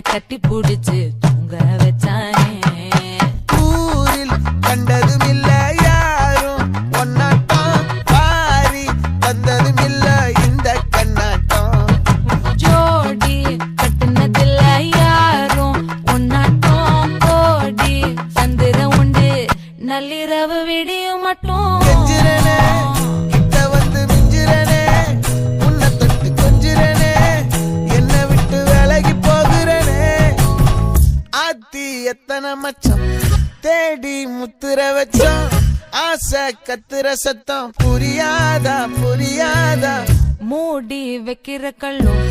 கட்டி புடிச்சு தூங்க வச்சானே. ஊரில் கண்டதும் இல்ல யாரும் ஒன்னாட்டம், பாரி வந்ததும் இல்ல இந்த கண்ணாட்டம். ஜோடி கட்டுனதில்ல யாரும் ஒன்னாட்டம், கோடி சந்திர உண்டு நள்ளிரவு விடியும் மட்டும். கெஞ்சிரனே கிட்ட வந்து மிஞ்சிரனே, உன்னை தொட்டு கொஞ்சிரனே, என்னை விட்டு விலகி போகிறனே. ஆத்தி எத்தனை மச்சம் தேடி முத்துற வச்சோம், ஆசை கத்துற சத்தம் புரியாதா புரியாதா. மூடி வைக்கிற கல்லும்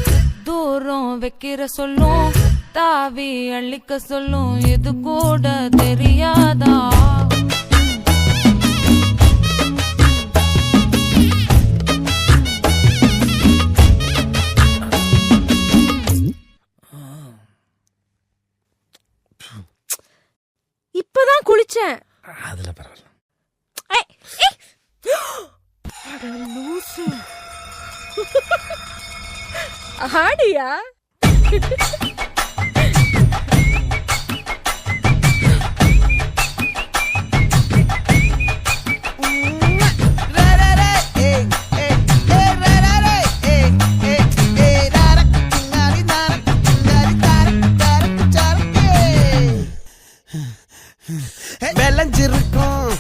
தூரம் வைக்கிற சொல்லும், தாவி அள்ளிக்க சொல்லும் இது கூட தெரியாதா. இப்பதான் குளிச்சேன். அதுல பரவாயில்ல. ஆடியா விளைஞ்சிருக்கும்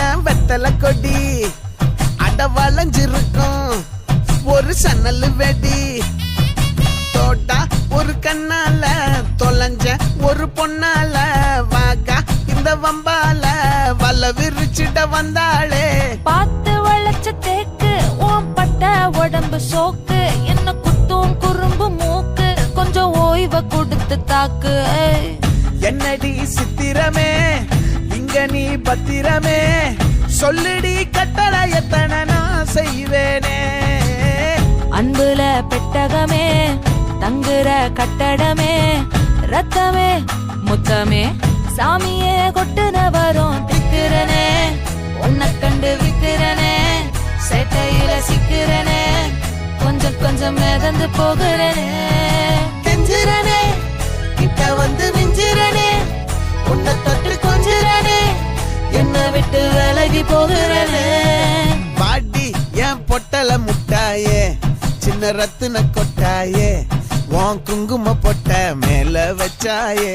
என் வெத்தலை கொடி, அட வளைஞ்சிருக்கும் ஒரு சன்னல் வெடி. தோட்டா ஒரு கண்ணால தொலைஞ்ச ஒரு பொண்ணால, வாகா இந்த வம்பால வல விரிச்சிட வந்தாளே. பார்த்து வளைச்ச தேக்கு ஓம் பட்ட உடம்பு சோக்கு, என்ன குத்தும் குறும்பு மூக்கு கொஞ்சம் ஓய்வ கொடுத்து தாக்கு. என்னடி சித்திரமே இங்க நீ பத்திரமே, சொல்லுடி கட்டளை எத்தனை நான் செய்வேனே. அன்புல பெட்டகமே தங்குற கட்டடமே, ரத்தமே முத்தமே சாமியே கொட்டுன வரும் திக்கிறனே. உன்னை கண்டு விக்கிறனே, சேட்டையில சிக்கிறனே, கொஞ்சம் கொஞ்சம் மிதந்து போகிறனே. கெஞ்சிரனே கிட்ட வந்து மிஞ்சிரனே, உன்னை தொட்டு கொஞ்சிரனே, என்னை விட்டு விலகி போகிறனே. பாடி என் பொட்டல முட்டாயே, சின்ன ரத்தின கொட்டாயே, உன் குங்கும பொட்ட மேல வச்சாயே.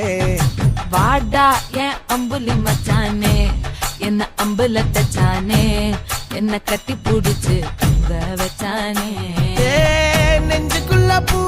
வாடா என் அம்புலி மச்சானே, என்ன அம்புல தச்சானே, என்ன கட்டி புடிச்சு தூங்க வச்சானே. நெஞ்சுக்குள்ள பூ